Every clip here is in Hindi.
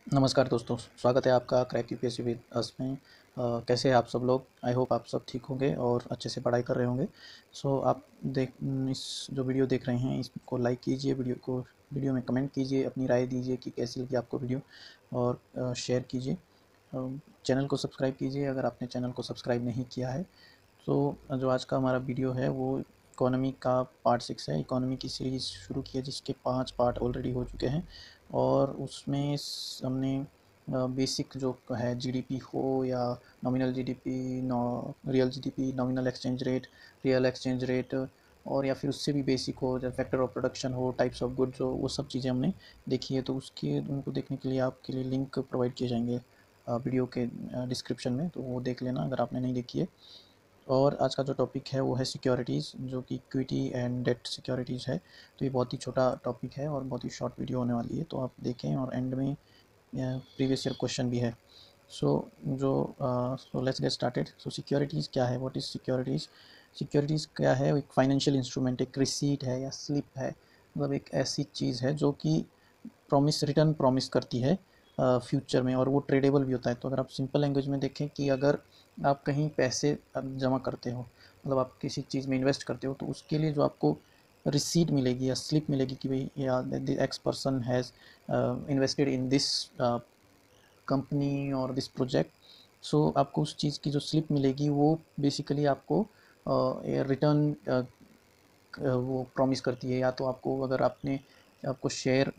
नमस्कार दोस्तों, स्वागत है आपका क्रैक यूपीएससी विद अस में। कैसे हैं आप सब लोग? आई होप आप सब ठीक होंगे और अच्छे से पढ़ाई कर रहे होंगे। आप इस जो वीडियो देख रहे हैं इसको लाइक कीजिए, वीडियो में कमेंट कीजिए, अपनी राय दीजिए कि कैसी लगी आपको वीडियो, और शेयर कीजिए। चैनल को सब्सक्राइब कीजिए अगर आपने चैनल को सब्सक्राइब नहीं किया है। तो जो आज का हमारा वीडियो है वो इकोनॉमी का पार्ट 6 है। इकोनॉमी की सीरीज़ शुरू की है जिसके 5 पार्ट ऑलरेडी हो चुके हैं, और उसमें हमने बेसिक जो है जीडीपी हो या nominal GDP, real GDP, nominal exchange rate, real exchange rate, और या फिर उससे भी बेसिक हो जैसे फैक्टर ऑफ प्रोडक्शन हो, टाइप्स ऑफ गुड्स हो, वो सब चीज़ें हमने देखी है। तो उसके उनको देखने के लिए आपके लिए लिंक प्रोवाइड किए जाएंगे वीडियो के डिस्क्रिप्शन में, तो वो देख लेना अगर आपने नहीं देखी है। और आज का जो टॉपिक है वो है सिक्योरिटीज़, जो कि इक्विटी एंड डेट सिक्योरिटीज़ है। तो ये बहुत ही छोटा टॉपिक है और बहुत ही शॉर्ट वीडियो होने वाली है, तो आप देखें। और एंड में प्रीवियस ईयर क्वेश्चन भी है। So let's get started. So securities क्या है? What is securities? सिक्योरिटीज़ क्या है? एक फाइनेंशियल इंस्ट्रूमेंट, एक रिसीट है या स्लिप है, मतलब एक ऐसी चीज़ है जो कि रिटर्न प्रॉमिस करती है फ्यूचर में, और वो ट्रेडेबल भी होता है। तो अगर आप सिंपल लैंग्वेज में देखें कि अगर आप कहीं पैसे जमा करते हो, मतलब आप किसी चीज़ में इन्वेस्ट करते हो, तो उसके लिए जो आपको रिसीट मिलेगी या स्लिप मिलेगी कि भाई या x person has invested in this company और दिस प्रोजेक्ट। सो आपको उस चीज़ की जो स्लिप मिलेगी वो बेसिकली आपको रिटर्न वो प्रॉमिस करती है। या तो आपको, अगर आपको शेयर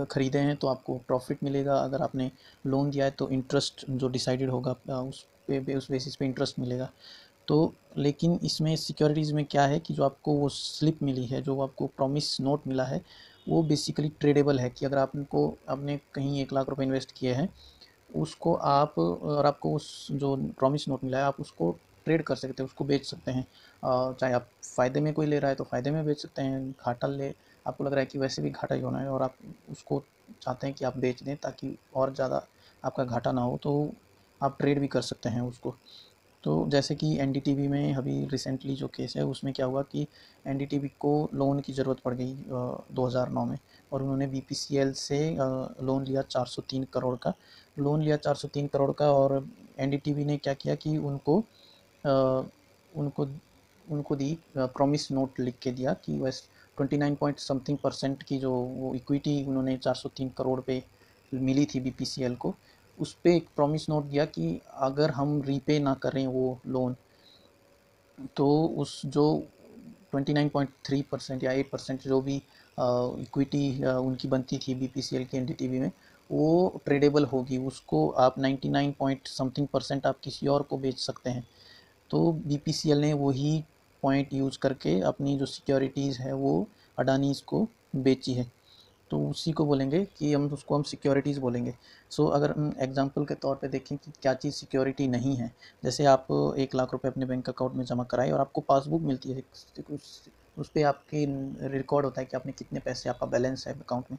ख़रीदे हैं तो आपको प्रॉफिट मिलेगा, अगर आपने लोन दिया है तो इंटरेस्ट जो डिसाइडेड होगा उस बेसिस पे इंटरेस्ट मिलेगा। तो लेकिन इसमें सिक्योरिटीज़ में क्या है कि जो आपको वो स्लिप मिली है, जो आपको प्रॉमिस नोट मिला है, वो बेसिकली ट्रेडेबल है। कि अगर आपने कहीं 1 लाख रुपए इन्वेस्ट किए हैं, उसको आप, और आपको उस जो प्रॉमिस नोट मिला है आप उसको ट्रेड कर सकते हैं, उसको बेच सकते हैं। चाहे आप फ़ायदे में कोई ले रहा है तो फ़ायदे में बेच सकते हैं, आपको लग रहा है कि वैसे भी घाटा ही होना है और आप उसको चाहते हैं कि आप बेच दें ताकि और ज़्यादा आपका घाटा ना हो, तो आप ट्रेड भी कर सकते हैं उसको। तो जैसे कि एनडीटीवी में अभी रिसेंटली जो केस है उसमें क्या हुआ कि एनडीटीवी को लोन की ज़रूरत पड़ गई 2009 में, और उन्होंने बीपीसीएल से लोन लिया 403 करोड़ का। और एनडीटीवी ने क्या किया कि उनको उनको उनको दी प्रॉमिस नोट लिख के दिया कि बस 29 पॉइंट समथिंग परसेंट की जो वो इक्विटी उन्होंने 403 करोड़ पे मिली थी बीपीसीएल को, उस पर एक प्रॉमिस नोट दिया कि अगर हम रीपे ना करें वो लोन, तो उस जो 29.3% या 8% जो भी इक्विटी उनकी बनती थी बीपीसीएल के एनडीटीवी में, वो ट्रेडेबल होगी। उसको आप 99 पॉइंट समथिंग परसेंट आप किसी और को बेच सकते हैं। तो बीपीसीएल ने वही पॉइंट यूज़ करके अपनी जो सिक्योरिटीज़ है वो अडानीज़ को बेची है। तो उसी को बोलेंगे कि हम सिक्योरिटीज़ बोलेंगे। अगर हम एग्जांपल के तौर पे देखें कि क्या चीज़ सिक्योरिटी नहीं है, जैसे आप 1 लाख रुपए अपने बैंक अकाउंट में जमा कराए और आपको पासबुक मिलती है, उस पे आपके रिकॉर्ड होता है कि आपने कितने पैसे, आपका बैलेंस है अकाउंट में।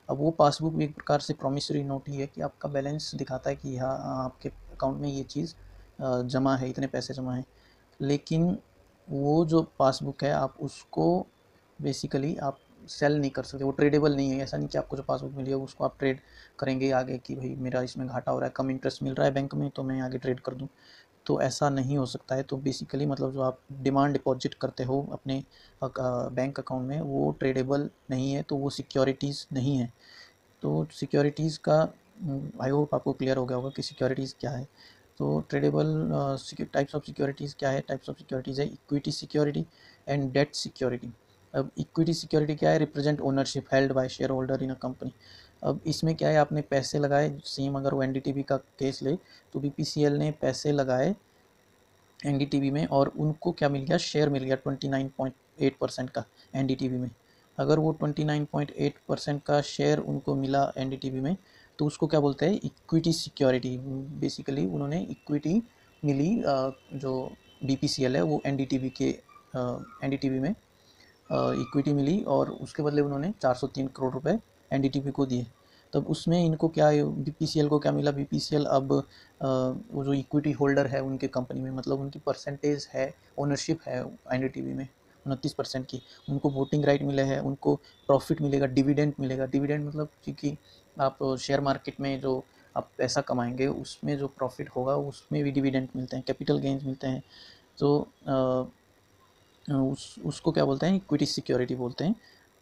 अब वो पासबुक भी एक प्रकार से प्रॉमिसरी नोट ही है कि आपका बैलेंस दिखाता है कि हाँ, आपके अकाउंट में ये चीज़ जमा है, इतने पैसे जमा हैं। लेकिन वो जो पासबुक है आप उसको बेसिकली आप सेल नहीं कर सकते, वो ट्रेडेबल नहीं है। ऐसा नहीं कि आपको जो पासबुक मिली है उसको आप ट्रेड करेंगे आगे कि भाई मेरा इसमें घाटा हो रहा है, कम इंटरेस्ट मिल रहा है बैंक में तो मैं आगे ट्रेड कर दूं, तो ऐसा नहीं हो सकता है। तो बेसिकली मतलब जो आप डिमांड डिपॉजिट करते हो अपने बैंक अकाउंट में वो ट्रेडेबल नहीं है, तो वो सिक्योरिटीज़ नहीं है। तो सिक्योरिटीज़ का आई होप आपको क्लियर हो गया होगा कि सिक्योरिटीज़ क्या है। तो ट्रेडेबल टाइप्स ऑफ सिक्योरिटीज़ क्या है? टाइप्स ऑफ सिक्योरिटीज़ है equity security and debt security. अब इक्विटी सिक्योरिटी क्या है? Represent ownership held by share holder in a company. अब इसमें क्या है, आपने पैसे लगाए, सेम अगर वो एनडीटीवी का केस ले तो बीपीसीएल ने पैसे लगाए एनडीटीवी में और उनको क्या मिल गया? शेयर मिल गया 29.8% का एनडीटीवी में। अगर वो 29.8% का शेयर उनको मिला एनडीटीवी में, तो उसको क्या बोलते हैं? Equity security. बेसिकली उन्होंने इक्विटी मिली, जो बीपीसीएल है वो एनडीटीवी में इक्विटी मिली, और उसके बदले उन्होंने 403 करोड़ रुपए एनडीटीवी को दिए। तब उसमें इनको क्या, बीपीसीएल को क्या मिला? बीपीसीएल अब वो जो इक्विटी होल्डर है उनके कंपनी में, मतलब उनकी परसेंटेज है, ओनरशिप है एनडीटीवी में, 29% की, उनको वोटिंग राइट मिले हैं, उनको प्रॉफिट मिलेगा, डिविडेंड मिलेगा। डिविडेंड मतलब क्योंकि आप शेयर मार्केट में जो आप पैसा कमाएंगे उसमें जो प्रॉफिट होगा उसमें भी डिविडेंड मिलते हैं, कैपिटल गेंस मिलते हैं। तो उसको क्या बोलते हैं, इक्विटी सिक्योरिटी बोलते हैं,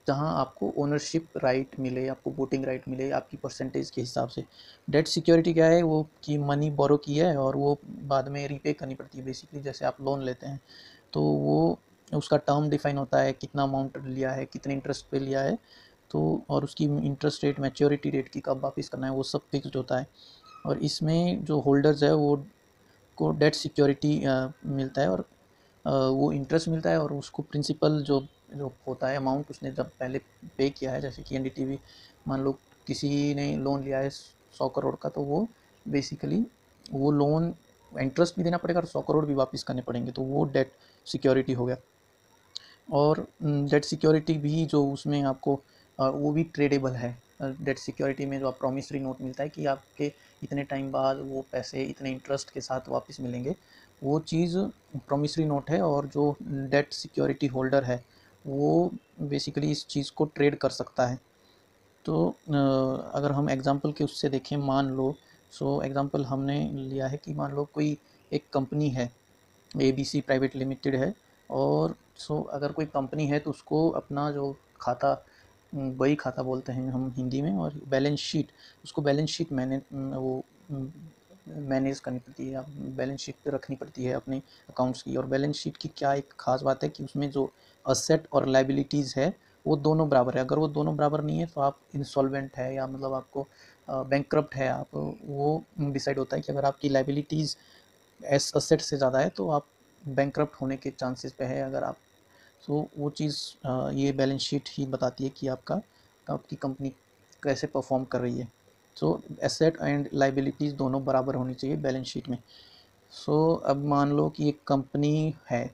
जहाँ आपको ओनरशिप राइट मिले, आपको वोटिंग राइट मिले आपकी परसेंटेज के हिसाब से। डेट सिक्योरिटी क्या है, वो कि मनी बोरो की है और वो बाद में रीपे करनी पड़ती है। बेसिकली जैसे आप लोन लेते हैं तो वो उसका टर्म डिफाइन होता है, कितना अमाउंट लिया है, कितने इंटरेस्ट पे लिया है, तो और उसकी इंटरेस्ट रेट, मैच्योरिटी रेट की कब वापस करना है, वो सब फिक्स्ड होता है। और इसमें जो होल्डर्स है वो को डेट सिक्योरिटी मिलता है, और वो इंटरेस्ट मिलता है, और उसको प्रिंसिपल जो जो होता है अमाउंट उसने जब पहले पे किया है, जैसे कि एनडीटीवी मान लो किसी ने लोन लिया है 100 करोड़ का, तो वो बेसिकली वो लोन इंटरेस्ट भी देना पड़ेगा और 100 करोड़ भी वापस करने पड़ेंगे, तो वो डेट सिक्योरिटी हो गया। और डेट सिक्योरिटी भी जो उसमें आपको वो भी ट्रेडेबल है। डेट सिक्योरिटी में जो आप प्रॉमिसरी नोट मिलता है कि आपके इतने टाइम बाद वो पैसे इतने इंटरेस्ट के साथ वापस मिलेंगे, वो चीज़ प्रॉमिसरी नोट है। और जो डेट सिक्योरिटी होल्डर है वो बेसिकली इस चीज़ को ट्रेड कर सकता है। तो अगर हम एग्जांपल के उससे देखें, मान लो एग्जांपल हमने लिया है कि मान लो कोई एक कंपनी है, ABC प्राइवेट लिमिटेड है, और अगर कोई कंपनी है तो उसको अपना जो खाता, बही खाता बोलते हैं हम हिंदी में, और बैलेंस शीट, उसको बैलेंस शीट मैनेज करनी पड़ती है, बैलेंस शीट रखनी पड़ती है अपने अकाउंट्स की। और बैलेंस शीट की क्या एक खास बात है कि उसमें जो असेट और लाइबिलिटीज़ है वो दोनों बराबर है। अगर वो दोनों बराबर नहीं है तो आप इंसॉल्वेंट है, या मतलब आपको बैंकक्रप्ट है आप, वो डिसाइड होता है कि अगर आपकी लाइबिलिटीज़ एस असेट से ज़्यादा है तो आप बैंकक्रप्ट होने के चांसेस पे है। अगर आप वो चीज़ ये बैलेंस शीट ही बताती है कि आपकी कंपनी कैसे परफॉर्म कर रही है। एसेट एंड लाइबिलिटीज़ दोनों बराबर होनी चाहिए बैलेंस शीट में। अब मान लो कि एक कंपनी है,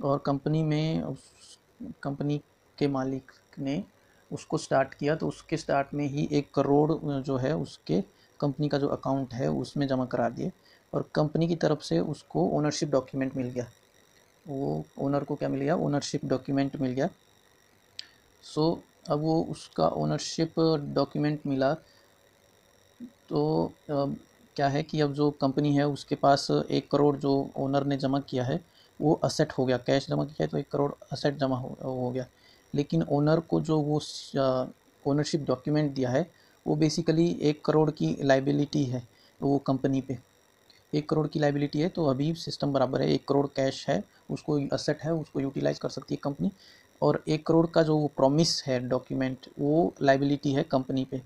और कंपनी में उस कंपनी के मालिक ने उसको स्टार्ट किया, तो उसके स्टार्ट में ही 1 करोड़ जो है उसके कंपनी का जो अकाउंट है उसमें जमा करा दिए, और कंपनी की तरफ से उसको ओनरशिप डॉक्यूमेंट मिल गया। वो ओनर को क्या मिल गया, ओनरशिप डॉक्यूमेंट मिल गया। अब वो उसका ओनरशिप डॉक्यूमेंट मिला, तो क्या है कि अब जो कंपनी है उसके पास 1 करोड़ जो ओनर ने जमा किया है वो असेट हो गया, कैश जमा किया है तो 1 करोड़ असेट जमा हो गया। लेकिन ओनर को जो वो ओनरशिप डॉक्यूमेंट दिया है वो बेसिकली 1 करोड़ की लाइबिलिटी है वो कंपनी पे। 1 करोड़ की लाइबिलिटी है, तो अभी सिस्टम बराबर है, 1 करोड़ कैश है, उसको असेट है, उसको यूटिलाइज कर सकती है कंपनी, और 1 करोड़ का जो प्रॉमिस है डॉक्यूमेंट वो लाइबिलिटी है कंपनी पे।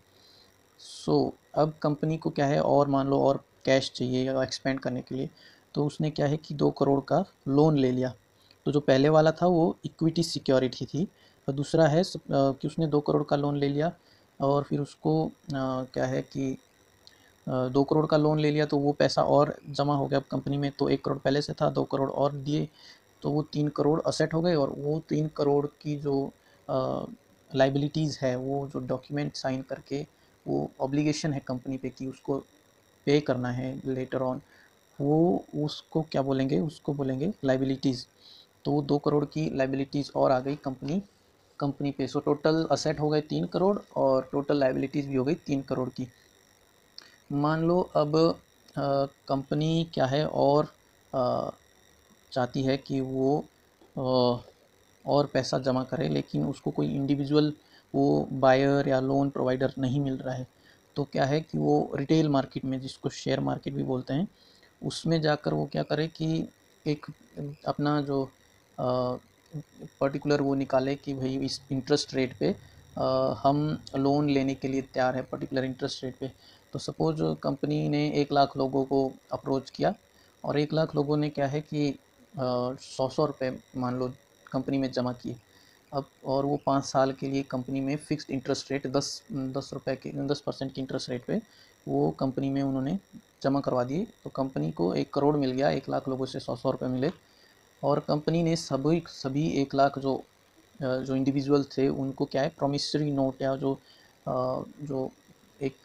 अब कंपनी को क्या है, और मान लो और कैश चाहिए या एक्सपेंड करने के लिए, तो उसने क्या है कि 2 करोड़ का लोन ले लिया। तो जो पहले वाला था वो इक्विटी सिक्योरिटी थी, और दूसरा है कि उसने 2 करोड़ का लोन ले लिया, और फिर उसको क्या है कि 2 करोड़ का लोन ले लिया, तो वो पैसा और जमा हो गया कंपनी में, तो 1 करोड़ पहले से था, 2 करोड़ और दिए, तो वो 3 करोड़ असेट हो गए। और वो 3 करोड़ की जो लाइबिलिटीज़ है, वो जो डॉक्यूमेंट साइन करके वो ऑब्लिगेशन है कंपनी पे कि उसको पे करना है लेटर ऑन, वो उसको क्या बोलेंगे, उसको बोलेंगे लाइबिलिटीज़। तो वो 2 करोड़ की लाइबिलिटीज़ और आ गई कंपनी पे। टोटल असेट हो गए 3 करोड़, और टोटल लाइबिलिटीज़ भी हो गई 3 करोड़ की। मान लो अब कंपनी क्या है, और चाहती है कि वो और पैसा जमा करे, लेकिन उसको कोई इंडिविजुअल वो बायर या लोन प्रोवाइडर नहीं मिल रहा है। तो क्या है कि वो रिटेल मार्केट में, जिसको शेयर मार्केट भी बोलते हैं, उसमें जाकर वो क्या करे कि एक अपना जो पर्टिकुलर वो निकाले कि भाई इस इंटरेस्ट रेट पे हम लोन लेने के लिए तैयार है, पर्टिकुलर इंटरेस्ट रेट पे। तो सपोज कंपनी ने 1 लाख लोगों को अप्रोच किया, और 1 लाख लोगों ने क्या है कि 100-100 रुपये मान लो कंपनी में जमा किए। अब और वो 5 साल के लिए कंपनी में फ़िक्स्ड इंटरेस्ट रेट 10 रुपये की 10% की इंटरेस्ट रेट पे वो कंपनी में उन्होंने जमा करवा दिए। तो कंपनी को 1 करोड़ मिल गया, 1 लाख लोगों से 100-100 रुपये मिले, और कंपनी ने सभी 1 लाख जो इंडिविजुअल थे उनको क्या है, प्रॉमिसरी नोट, या जो एक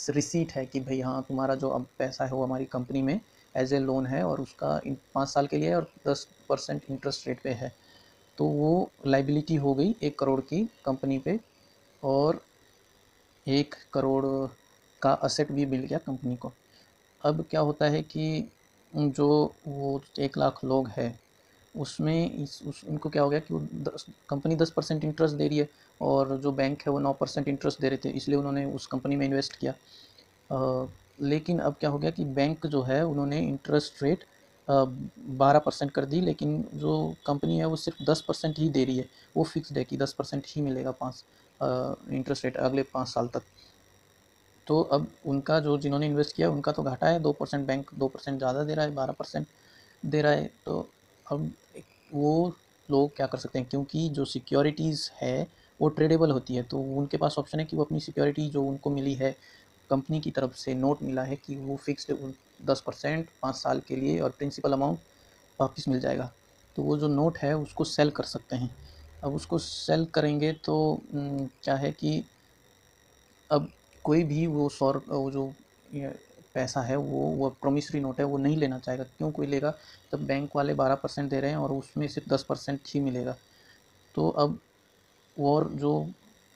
रिसीट है कि भाई हाँ तुम्हारा जो अब पैसा है वो हमारी कंपनी में एज ए लोन है, और उसका 5 साल के लिए और 10% इंटरेस्ट रेट पे है। तो वो लाइबिलिटी हो गई 1 करोड़ की कंपनी पे, और 1 करोड़ का असेट भी मिल गया कंपनी को। अब क्या होता है कि जो वो 1 लाख लोग हैं उसमें उनको क्या हो गया कि वो कंपनी 10% इंटरेस्ट दे रही है, और जो बैंक है वो 9% इंटरेस्ट दे रहे थे, इसलिए उन्होंने उस कंपनी में इन्वेस्ट किया। लेकिन अब क्या हो गया कि बैंक जो है उन्होंने इंटरेस्ट रेट 12% कर दी, लेकिन जो कंपनी है वो सिर्फ 10% ही दे रही है। वो फिक्स्ड है कि 10% ही मिलेगा इंटरेस्ट रेट अगले 5 साल तक। तो अब उनका जो जिन्होंने इन्वेस्ट किया उनका तो घाटा है, 2%, बैंक 2% ज़्यादा दे रहा है, 12% दे रहा है। तो अब वो लोग क्या कर सकते हैं, क्योंकि जो सिक्योरिटीज़ है वो ट्रेडेबल होती है, तो उनके पास ऑप्शन है कि वो अपनी सिक्योरिटी जो उनको मिली है कंपनी की तरफ से, नोट मिला है कि वो फिक्स्ड 10% 5 साल के लिए, और प्रिंसिपल अमाउंट वापस मिल जाएगा, तो वो जो नोट है उसको सेल कर सकते हैं। अब उसको सेल करेंगे तो क्या है कि अब कोई भी वो जो पैसा है वो प्रोमिसरी नोट है वो नहीं लेना चाहेगा। क्यों कोई लेगा, तब बैंक वाले 12% दे रहे हैं और उसमें सिर्फ 10% ही मिलेगा। तो अब और जो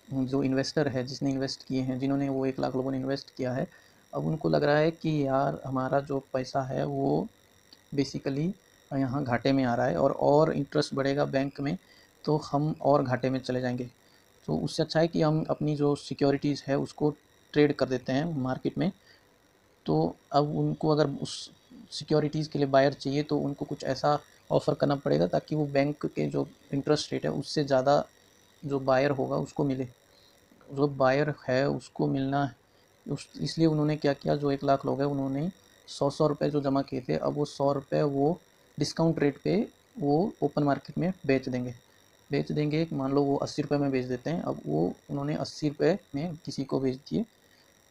जो इन्वेस्टर है जिसने इन्वेस्ट किए हैं, जिन्होंने वो 1 लाख लोगों ने इन्वेस्ट किया है, अब उनको लग रहा है कि यार हमारा जो पैसा है वो बेसिकली यहाँ घाटे में आ रहा है, और इंटरेस्ट बढ़ेगा बैंक में, तो हम और घाटे में चले जाएंगे। तो उससे अच्छा है कि हम अपनी जो सिक्योरिटीज़ है उसको ट्रेड कर देते हैं मार्केट में। तो अब उनको अगर उस सिक्योरिटीज़ के लिए बायर चाहिए तो उनको कुछ ऐसा ऑफ़र करना पड़ेगा ताकि वो बैंक के जो इंटरेस्ट रेट है उससे ज़्यादा जो बायर होगा उसको मिले। जो बायर है उसको मिलना इसलिए उन्होंने क्या किया, जो 1 लाख लोग हैं उन्होंने 100 रुपये जो जमा किए थे, अब वो 100 रुपये वो डिस्काउंट रेट पे वो ओपन मार्केट में बेच देंगे। मान लो वो 80 रुपये में बेच देते हैं, अब वो उन्होंने 80 रुपये में किसी को बेच दिए।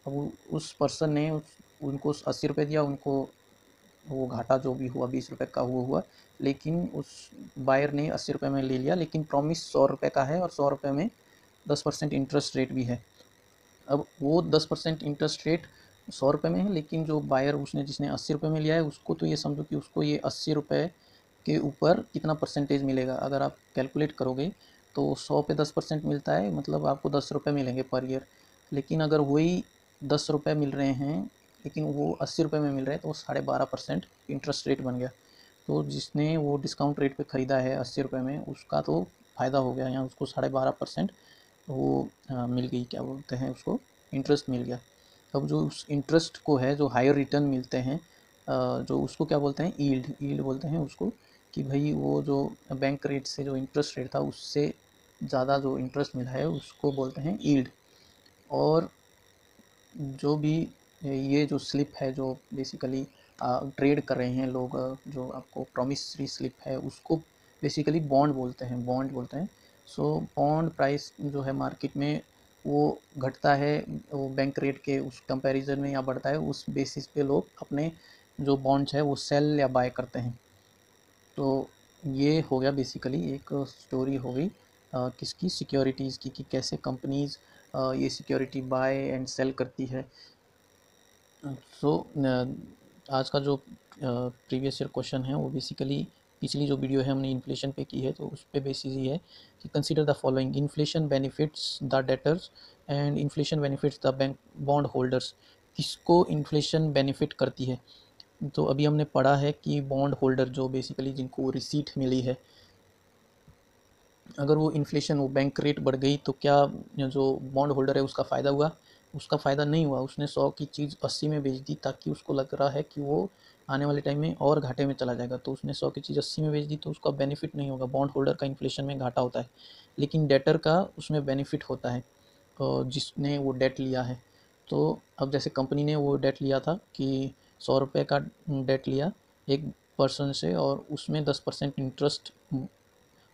अब उस पर्सन ने उनको 80 रुपये दिया, उनको वो घाटा जो भी हुआ 20 रुपये का वो हुआ, लेकिन उस बायर ने 80 रुपये में ले लिया, लेकिन प्रॉमिस 100 रुपये का है, और 100 रुपये में 10% इंटरेस्ट रेट भी है। अब वो 10% इंटरेस्ट रेट 100 रुपये में है, लेकिन जो बायर जिसने 80 रुपये में लिया है उसको तो ये समझो कि उसको ये 80 रुपये के ऊपर कितना परसेंटेज मिलेगा। अगर आप कैलकुलेट करोगे तो 100 पे 10% मिलता है, मतलब आपको 10 रुपये मिलेंगे पर ईयर। लेकिन अगर वही 10 रुपये मिल रहे हैं लेकिन वो 80 रुपये में मिल रहे हैं, तो वो 12.5% इंटरेस्ट रेट बन गया। तो जिसने वो डिस्काउंट रेट पे ख़रीदा है 80 रुपये में, उसका तो फ़ायदा हो गया, यहाँ उसको 12.5% वो मिल गई, क्या बोलते हैं उसको, इंटरेस्ट मिल गया। अब जो उस इंटरेस्ट को है, जो हायर रिटर्न मिलते हैं, जो उसको क्या बोलते हैं, ईल्ड बोलते हैं उसको, कि भाई वो जो बैंक रेट से जो इंटरेस्ट रेट था उससे ज़्यादा जो इंटरेस्ट मिला है उसको बोलते हैं ईल्ड। और जो भी ये जो स्लिप है जो बेसिकली ट्रेड कर रहे हैं लोग, जो आपको प्रॉमिसरी स्लिप है उसको बेसिकली बॉन्ड बोलते हैं। सो बॉन्ड प्राइस जो है मार्केट में वो घटता है वो बैंक रेट के उस कंपैरिजन में, या बढ़ता है उस बेसिस पे लोग अपने जो बॉन्ड्स है वो सेल या बाय करते हैं। तो ये हो गया बेसिकली एक स्टोरी हो गई किसकी, सिक्योरिटीज़ की, कि कैसे कंपनीज़ ये सिक्योरिटी बाय एंड सेल करती है। सो आज का जो प्रीवियस ईयर क्वेश्चन है वो बेसिकली पिछली जो वीडियो है हमने इन्फ्लेशन पे की है, तो उस पे बेसिस ये है कि consider the following, inflation benefits the debtors and inflation benefits the bank bond holders. किसको इन्फ्लेशन बेनिफिट करती है, तो अभी हमने पढ़ा है कि बॉन्ड होल्डर जो बेसिकली जिनको रिसीट मिली है, अगर वो इन्फ्लेशन वो बैंक रेट बढ़ गई तो क्या जो बॉन्ड होल्डर है उसका फ़ायदा हुआ, उसका फ़ायदा नहीं हुआ। उसने 100 की चीज़ 80 में बेच दी ताकि उसको लग रहा है कि वो आने वाले टाइम में और घाटे में चला जाएगा, तो उसने 100 की चीज़ 80 में बेच दी, तो उसका बेनिफिट नहीं होगा। बॉन्ड होल्डर का इन्फ्लेशन में घाटा होता है, लेकिन डेटर का उसमें बेनिफिट होता है जिसने वो डेट लिया है। तो अब जैसे कंपनी ने वो डेट लिया था कि 100 रुपये का डेट लिया एक पर्सन से, और उसमें 10% इंटरेस्ट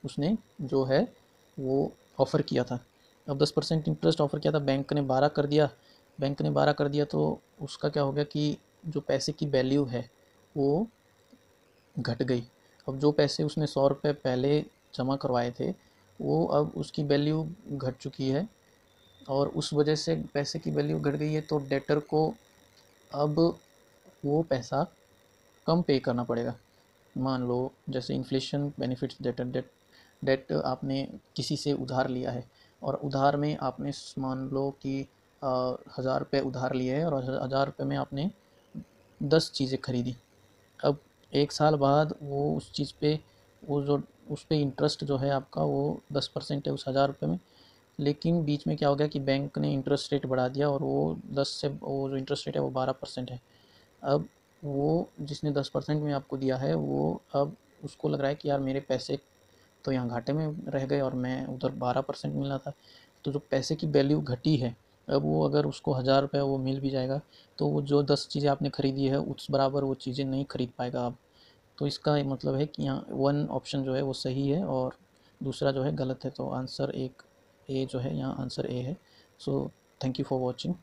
उसने जो है वो ऑफ़र किया था। अब 10% इंटरेस्ट ऑफ़र किया था, बैंक ने 12 कर दिया। तो उसका क्या हो गया कि जो पैसे की वैल्यू है वो घट गई। अब जो पैसे उसने 100 रुपये पहले जमा करवाए थे वो अब उसकी वैल्यू घट चुकी है, और उस वजह से पैसे की वैल्यू घट गई है, तो डेटर को अब वो पैसा कम पे करना पड़ेगा। मान लो जैसे इन्फ्लेशन बेनिफिट्स डेटर, डेट आपने किसी से उधार लिया है, और उधार में आपने मान लो कि 1000 रुपये उधार लिए है, और 1000 रुपये में आपने 10 चीज़ें खरीदी। अब 1 साल बाद वो उस चीज़ पे, वो जो उस पे इंटरेस्ट जो है आपका वो 10% है उस 1000 रुपये में। लेकिन बीच में क्या हो गया कि बैंक ने इंटरेस्ट रेट बढ़ा दिया, और वो 10 से, वो जो इंटरेस्ट रेट है वो 12% है। अब वो जिसने 10% में आपको दिया है, वो अब उसको लग रहा है कि यार मेरे पैसे तो यहाँ घाटे में रह गए, और मैं उधर 12% मिल रहा था। तो जो पैसे की वैल्यू घटी है, अब वो अगर उसको 1000 रुपये वो मिल भी जाएगा, तो वो जो 10 चीज़ें आपने खरीदी है उस बराबर वो चीज़ें नहीं खरीद पाएगा आप। तो इसका मतलब है कि यहाँ वन ऑप्शन जो है वो सही है, और दूसरा जो है गलत है। तो आंसर एक ए जो है, यहाँ आंसर ए है। So thank you for watching.